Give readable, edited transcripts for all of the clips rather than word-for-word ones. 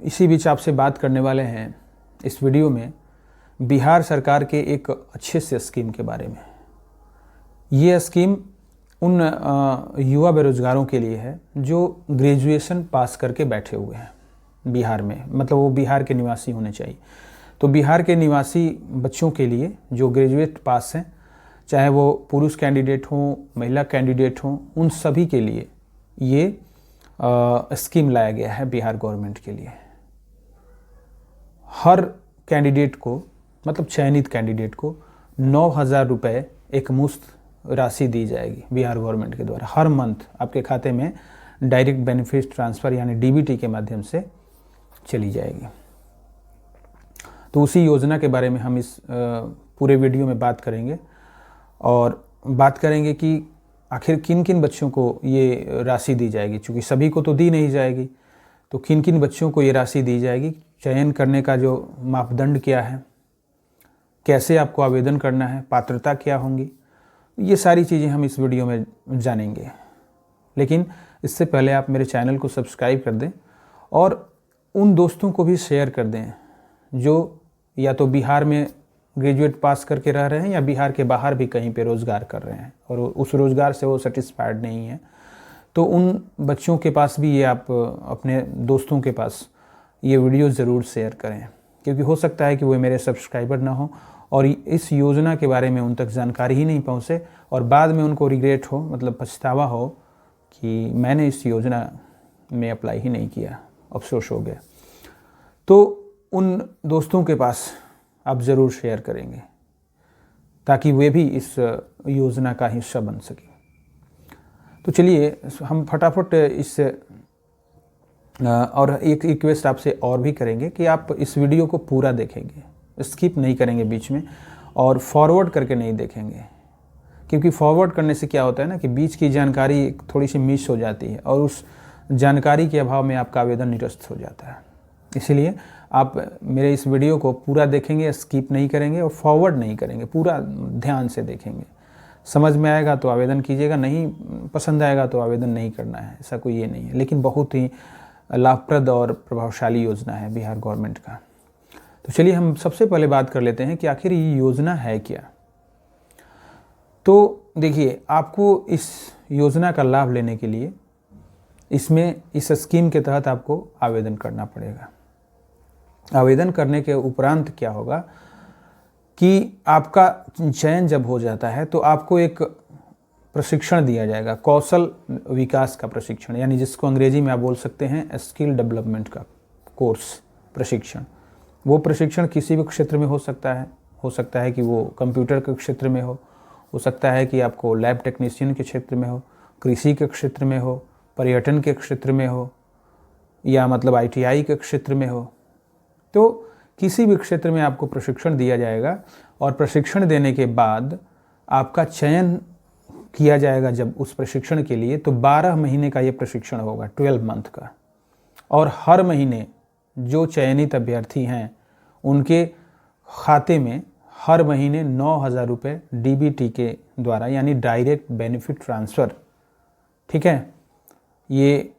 इसी बीच आपसे बात करने वाले हैं इस वीडियो में बिहार सरकार के एक अच्छे से स्कीम के बारे में। ये स्कीम उन युवा बेरोजगारों के लिए है जो ग्रेजुएशन पास करके बैठे हुए हैं बिहार में, मतलब वो बिहार के निवासी होने चाहिए। तो बिहार के निवासी बच्चों के लिए जो ग्रेजुएट पास हैं, चाहे वो पुरुष कैंडिडेट हों, महिला कैंडिडेट हों, उन सभी के लिए ये स्कीम लाया गया है बिहार गवर्नमेंट के लिए। हर कैंडिडेट को, मतलब चयनित कैंडिडेट को 9,000 रुपये एक मुश्त राशि दी जाएगी बिहार गवर्नमेंट के द्वारा। हर मंथ आपके खाते में डायरेक्ट बेनिफिट ट्रांसफ़र यानी डीबीटी के माध्यम से चली जाएगी। तो उसी योजना के बारे में हम इस पूरे वीडियो में बात करेंगे और बात करेंगे कि आखिर किन किन बच्चों को ये राशि दी जाएगी। चूँकि सभी को तो दी नहीं जाएगी, तो किन किन बच्चों को ये राशि दी जाएगी, चयन करने का जो मापदंड क्या है, कैसे आपको आवेदन करना है, पात्रता क्या होंगी, ये सारी चीज़ें हम इस वीडियो में जानेंगे। लेकिन इससे पहले आप मेरे चैनल को सब्सक्राइब कर दें और उन दोस्तों को भी शेयर कर दें जो या तो बिहार में ग्रेजुएट पास करके रह रहे हैं या बिहार के बाहर भी कहीं पे रोज़गार कर रहे हैं और उस रोज़गार से वो सेटिस्फाइड नहीं है। तो उन बच्चों के पास भी ये आप अपने दोस्तों के पास ये वीडियो ज़रूर शेयर करें, क्योंकि हो सकता है कि वो मेरे सब्सक्राइबर ना हो और इस योजना के बारे में उन तक जानकारी ही नहीं पहुँचे और बाद में उनको रिग्रेट हो, मतलब पछतावा हो कि मैंने इस योजना में अप्लाई ही नहीं किया, अफसोस हो गया। तो उन दोस्तों के पास आप ज़रूर शेयर करेंगे ताकि वे भी इस योजना का हिस्सा बन सकें। तो चलिए हम फटाफट इस और एक रिक्वेस्ट आपसे और भी करेंगे कि आप इस वीडियो को पूरा देखेंगे, स्किप नहीं करेंगे बीच में और फॉरवर्ड करके नहीं देखेंगे, क्योंकि फॉरवर्ड करने से क्या होता है ना कि बीच की जानकारी थोड़ी सी मिस हो जाती है और उस जानकारी के अभाव में आपका आवेदन निरस्त हो जाता है। इसीलिए आप मेरे इस वीडियो को पूरा देखेंगे, स्किप नहीं करेंगे और फॉरवर्ड नहीं करेंगे, पूरा ध्यान से देखेंगे। समझ में आएगा तो आवेदन कीजिएगा, नहीं पसंद आएगा तो आवेदन नहीं करना है, ऐसा कोई ये नहीं है। लेकिन बहुत ही लाभप्रद और प्रभावशाली योजना है बिहार गवर्नमेंट का। तो चलिए हम सबसे पहले बात कर लेते हैं कि आखिर ये योजना है क्या। तो देखिए, आपको इस योजना का लाभ लेने के लिए इसमें इस स्कीम के तहत आपको आवेदन करना पड़ेगा। आवेदन करने के उपरांत क्या होगा कि आपका चयन जब हो जाता है तो आपको एक प्रशिक्षण दिया जाएगा, कौशल विकास का प्रशिक्षण, यानी जिसको अंग्रेजी में आप बोल सकते हैं स्किल डेवलपमेंट का कोर्स प्रशिक्षण। वो प्रशिक्षण किसी भी क्षेत्र में हो सकता है कि वो कंप्यूटर के क्षेत्र में हो सकता है कि आपको लैब टेक्नीशियन के क्षेत्र में हो, कृषि के क्षेत्र में हो, पर्यटन के क्षेत्र में हो, या मतलब ITI के क्षेत्र में हो। तो किसी भी क्षेत्र में आपको प्रशिक्षण दिया जाएगा और प्रशिक्षण देने के बाद आपका चयन किया जाएगा जब उस प्रशिक्षण के लिए, तो 12 महीने का ये प्रशिक्षण होगा, 12 मंथ का। और हर महीने जो चयनित अभ्यर्थी हैं उनके खाते में हर महीने 9,000 रुपये DBT के द्वारा, यानी डायरेक्ट बेनिफिट ट्रांसफ़र, ठीक है, ये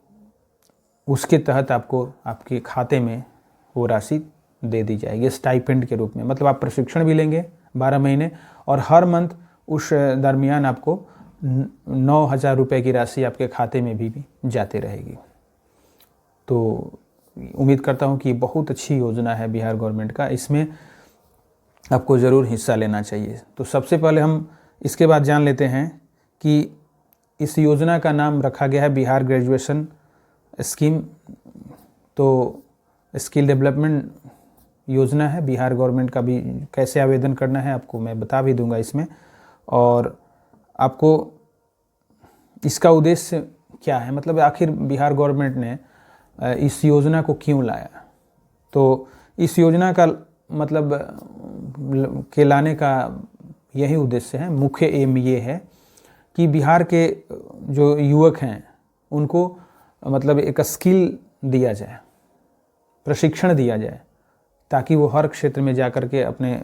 उसके तहत आपको आपके खाते में वो राशि दे दी जाएगी स्टाइपेंड के रूप में। मतलब आप प्रशिक्षण भी लेंगे 12 महीने और हर मंथ उस दरमियान आपको 9,000 रुपये की राशि आपके खाते में भी जाते रहेगी। तो उम्मीद करता हूँ कि ये बहुत अच्छी योजना है बिहार गवर्नमेंट का, इसमें आपको ज़रूर हिस्सा लेना चाहिए। तो सबसे पहले हम इसके बाद जान लेते हैं कि इस योजना का नाम रखा गया है बिहार ग्रेजुएशन स्कीम। तो स्किल डेवलपमेंट योजना है बिहार गवर्नमेंट का। भी कैसे आवेदन करना है आपको मैं बता भी दूंगा इसमें, और आपको इसका उद्देश्य क्या है, मतलब आखिर बिहार गवर्नमेंट ने इस योजना को क्यों लाया। तो इस योजना का मतलब के लाने का यही उद्देश्य है, मुख्य एम ये है कि बिहार के जो युवक हैं उनको मतलब एक स्किल दिया जाए, प्रशिक्षण दिया जाए, ताकि वो हर क्षेत्र में जा कर के अपने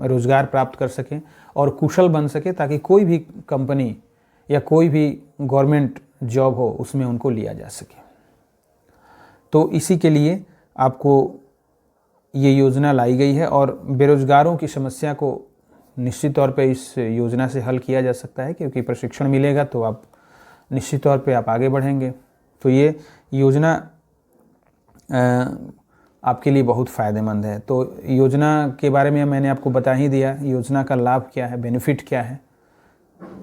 रोज़गार प्राप्त कर सकें और कुशल बन सके, ताकि कोई भी कंपनी या कोई भी गवर्नमेंट जॉब हो उसमें उनको लिया जा सके। तो इसी के लिए आपको ये योजना लाई गई है और बेरोजगारों की समस्या को निश्चित तौर पे इस योजना से हल किया जा सकता है, क्योंकि प्रशिक्षण मिलेगा तो आप निश्चित तौर पे आप आगे बढ़ेंगे। तो ये योजना आपके लिए बहुत फ़ायदेमंद है। तो योजना के बारे में मैंने आपको बता ही दिया, योजना का लाभ क्या है, बेनिफिट क्या है।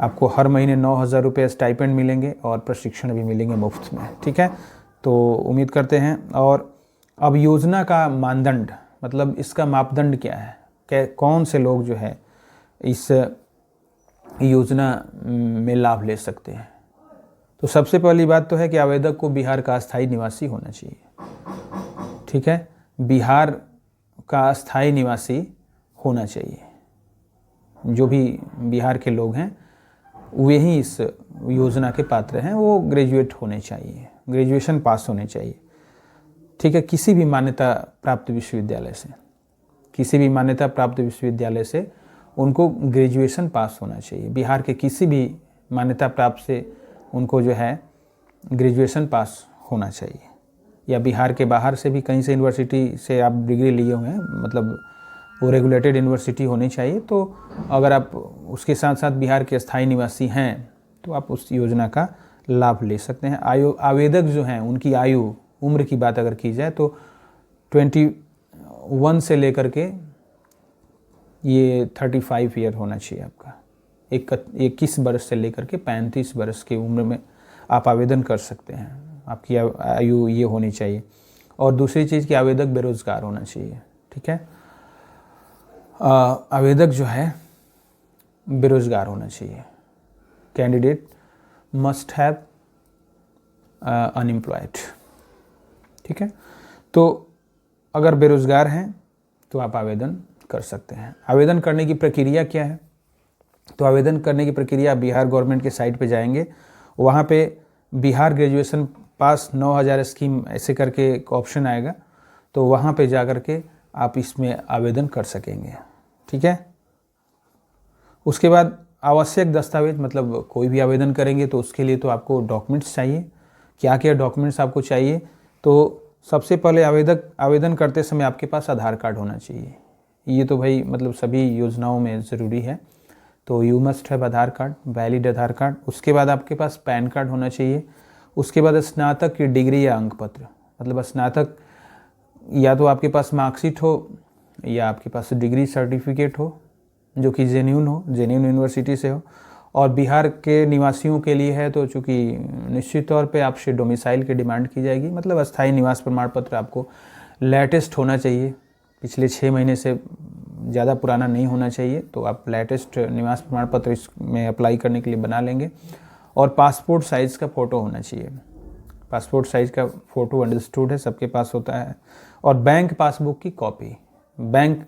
आपको हर महीने 9,000 रुपये स्टाइपेंड मिलेंगे और प्रशिक्षण भी मिलेंगे मुफ्त में, ठीक है। तो उम्मीद करते हैं। और अब योजना का मानदंड, मतलब इसका मापदंड क्या है, कौन से लोग जो है इस योजना में लाभ ले सकते हैं। तो सबसे पहली बात तो है कि आवेदक को बिहार का अस्थायी निवासी होना चाहिए, ठीक है। बिहार का अस्थायी निवासी होना चाहिए। जो भी बिहार के लोग हैं वे ही इस योजना के पात्र हैं। वो ग्रेजुएट होने चाहिए, ग्रेजुएशन पास होने चाहिए, ठीक है। किसी भी मान्यता प्राप्त विश्वविद्यालय से, किसी भी मान्यता प्राप्त विश्वविद्यालय से उनको ग्रेजुएशन पास होना चाहिए। बिहार के किसी भी मान्यता प्राप्त से उनको जो है ग्रेजुएशन पास होना चाहिए, या बिहार के बाहर से भी कहीं से यूनिवर्सिटी से आप डिग्री लिए हुए हैं, मतलब वो रेगुलेटेड यूनिवर्सिटी होनी चाहिए। तो अगर आप उसके साथ साथ बिहार के स्थायी निवासी हैं तो आप उस योजना का लाभ ले सकते हैं। आवेदक जो हैं उनकी आयु, उम्र की बात अगर की जाए तो 21 से लेकर के ये 35 ईयर होना चाहिए आपका। 21 वर्ष से लेकर के 35 वर्ष की उम्र में आप आवेदन कर सकते हैं। आपकी आयु ये होनी चाहिए। और दूसरी चीज़ कि आवेदक बेरोज़गार होना चाहिए, ठीक है। आवेदक जो है बेरोज़गार होना चाहिए। कैंडिडेट मस्ट हैव अनएम्प्लॉयड, ठीक है। तो अगर बेरोज़गार हैं तो आप आवेदन कर सकते हैं। आवेदन करने की प्रक्रिया क्या है? तो आवेदन करने की प्रक्रिया, बिहार गवर्नमेंट के साइट पे जाएंगे, वहाँ पे बिहार ग्रेजुएशन पास 9,000 स्कीम ऐसे करके एक ऑप्शन आएगा, तो वहाँ पे जा कर के आप इसमें आवेदन कर सकेंगे, ठीक है। उसके बाद आवश्यक दस्तावेज, मतलब कोई भी आवेदन करेंगे तो उसके लिए तो आपको डॉक्यूमेंट्स चाहिए। क्या क्या डॉक्यूमेंट्स आपको चाहिए? तो सबसे पहले आवेदन करते समय आपके पास आधार कार्ड होना चाहिए। ये तो भाई मतलब सभी योजनाओं में ज़रूरी है। तो you must have Aadhaar card, valid Aadhaar card. उसके बाद आपके पास पैन कार्ड होना चाहिए। उसके बाद स्नातक की डिग्री या अंक पत्र, मतलब स्नातक या तो आपके पास मार्कशीट हो या आपके पास डिग्री सर्टिफिकेट हो जो कि जेन्युइन यूनिवर्सिटी से हो। और बिहार के निवासियों के लिए है तो चूँकि निश्चित तौर पे आपसे डोमिसाइल की डिमांड की जाएगी, मतलब अस्थायी निवास प्रमाण पत्र आपको लेटेस्ट होना चाहिए, पिछले 6 महीने से ज़्यादा पुराना नहीं होना चाहिए। तो आप लेटेस्ट निवास प्रमाण पत्र इसमें अप्लाई करने के लिए बना लेंगे। और पासपोर्ट साइज़ का फ़ोटो होना चाहिए। पासपोर्ट साइज़ का फ़ोटो अंडरस्टूड है, सबके पास होता है। और बैंक पासबुक की कॉपी। बैंक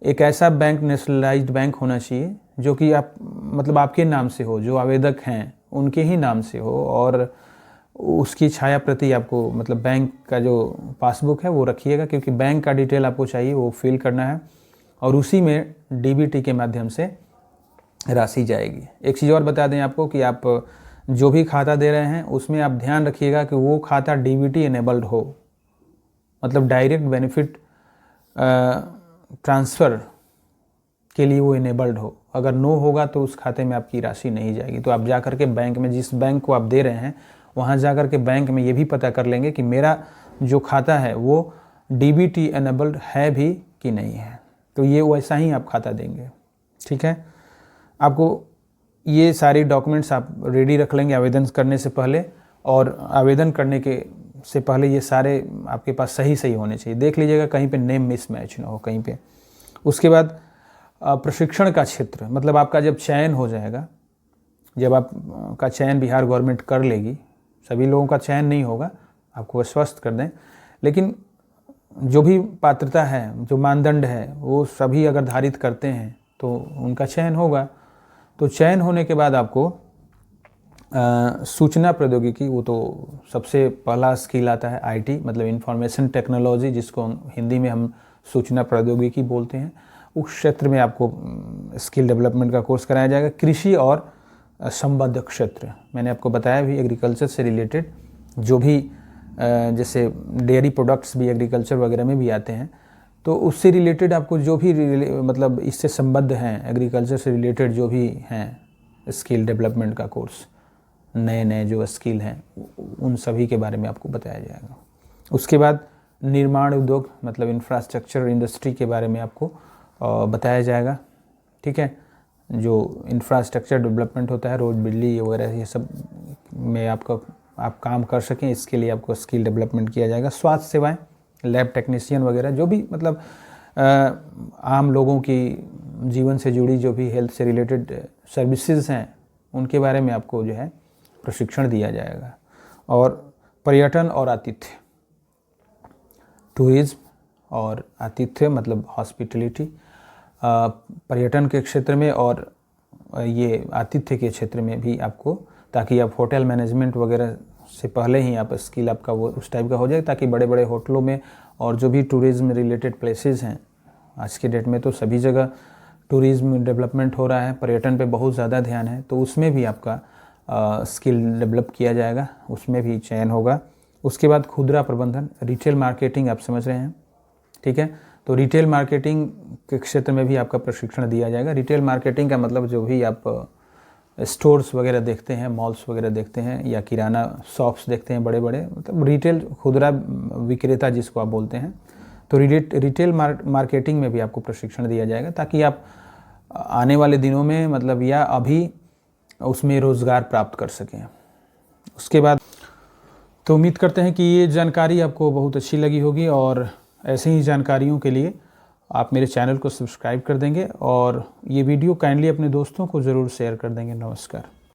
एक ऐसा बैंक, नेशनलाइज्ड बैंक होना चाहिए जो कि आप मतलब आपके नाम से हो, जो आवेदक हैं उनके ही नाम से हो, और उसकी छाया प्रति आपको, मतलब बैंक का जो पासबुक है वो रखिएगा, क्योंकि बैंक का डिटेल आपको चाहिए, वो फिल करना है और उसी में डीबीटी के माध्यम से राशि जाएगी। एक चीज़ और बता दें आपको कि आप जो भी खाता दे रहे हैं उसमें आप ध्यान रखिएगा कि वो खाता डीबीटी इनेबल्ड हो, मतलब डायरेक्ट बेनिफिट ट्रांसफ़र के लिए वो इनेबल्ड हो। अगर नो होगा तो उस खाते में आपकी राशि नहीं जाएगी। तो आप जा कर के बैंक में, जिस बैंक को आप दे रहे हैं वहाँ जा कर के बैंक में ये भी पता कर लेंगे कि मेरा जो खाता है वो डीबीटी इनेबल्ड है भी कि नहीं है। तो ये वैसा ही आप खाता देंगे, ठीक है। आपको ये सारी डॉक्यूमेंट्स आप रेडी रख लेंगे आवेदन करने से पहले, और आवेदन करने के से पहले ये सारे आपके पास सही होने चाहिए। देख लीजिएगा कहीं पे नेम मिसमैच ना हो कहीं पे। उसके बाद प्रशिक्षण का क्षेत्र, मतलब आपका जब चयन हो जाएगा, जब आपका चयन बिहार गवर्नमेंट कर लेगी, सभी लोगों का चयन नहीं होगा, आपको आश्वस्त कर दें, लेकिन जो भी पात्रता है, जो मानदंड है, वो सभी अगर धारित करते हैं तो उनका चयन होगा। तो चयन होने के बाद आपको सूचना प्रौद्योगिकी, वो तो सबसे पहला स्किल आता है आईटी, मतलब इंफॉर्मेशन टेक्नोलॉजी, जिसको हिंदी में हम सूचना प्रौद्योगिकी बोलते हैं। उस क्षेत्र में आपको स्किल डेवलपमेंट का कोर्स कराया जाएगा। कृषि और संबद्ध क्षेत्र, मैंने आपको बताया भी, एग्रीकल्चर से रिलेटेड जो भी जैसे डेयरी प्रोडक्ट्स भी एग्रीकल्चर वगैरह में भी आते हैं, तो उससे रिलेटेड आपको जो भी मतलब इससे संबद्ध हैं, एग्रीकल्चर से रिलेटेड जो भी हैं स्किल डेवलपमेंट का कोर्स, नए नए जो स्किल हैं उन सभी के बारे में आपको बताया जाएगा। उसके बाद निर्माण उद्योग मतलब इंफ्रास्ट्रक्चर इंडस्ट्री के बारे में आपको बताया जाएगा। ठीक है, जो इंफ्रास्ट्रक्चर डेवलपमेंट होता है, रोड बिजली वगैरह ये सब में आप काम कर सकें, इसके लिए आपको स्किल डेवलपमेंट किया जाएगा। स्वास्थ्य सेवाएं, लैब टेक्नीशियन वगैरह जो भी मतलब आम लोगों की जीवन से जुड़ी जो भी हेल्थ से रिलेटेड सर्विसेज हैं उनके बारे में आपको जो है प्रशिक्षण दिया जाएगा। और पर्यटन और आतिथ्य, टूरिज्म और आतिथ्य मतलब हॉस्पिटलिटी, पर्यटन के क्षेत्र में और ये आतिथ्य के क्षेत्र में भी आपको, ताकि आप होटल मैनेजमेंट वगैरह से पहले ही आप स्किल आपका वो उस टाइप का हो जाए, ताकि बड़े बड़े होटलों में और जो भी टूरिज़्म रिलेटेड प्लेसेस हैं, आज के डेट में तो सभी जगह टूरिज़्म डेवलपमेंट हो रहा है, पर्यटन पे बहुत ज़्यादा ध्यान है, तो उसमें भी आपका स्किल डेवलप किया जाएगा, उसमें भी चयन होगा। उसके बाद खुदरा प्रबंधन, रिटेल मार्केटिंग आप समझ रहे हैं। ठीक है, तो रिटेल मार्केटिंग के क्षेत्र में भी आपका प्रशिक्षण दिया जाएगा। रिटेल मार्केटिंग का मतलब जो भी आप स्टोर्स वगैरह देखते हैं, मॉल्स वगैरह देखते हैं या किराना शॉप्स देखते हैं बड़े बड़े, मतलब रिटेल खुदरा विक्रेता जिसको आप बोलते हैं, तो रिटेल मार्केटिंग में भी आपको प्रशिक्षण दिया जाएगा, ताकि आप आने वाले दिनों में मतलब या अभी उसमें रोज़गार प्राप्त कर सकें। उसके बाद तो उम्मीद करते हैं कि ये जानकारी आपको बहुत अच्छी लगी होगी, और ऐसे ही जानकारियों के लिए आप मेरे चैनल को सब्सक्राइब कर देंगे और ये वीडियो काइंडली अपने दोस्तों को ज़रूर शेयर कर देंगे। नमस्कार।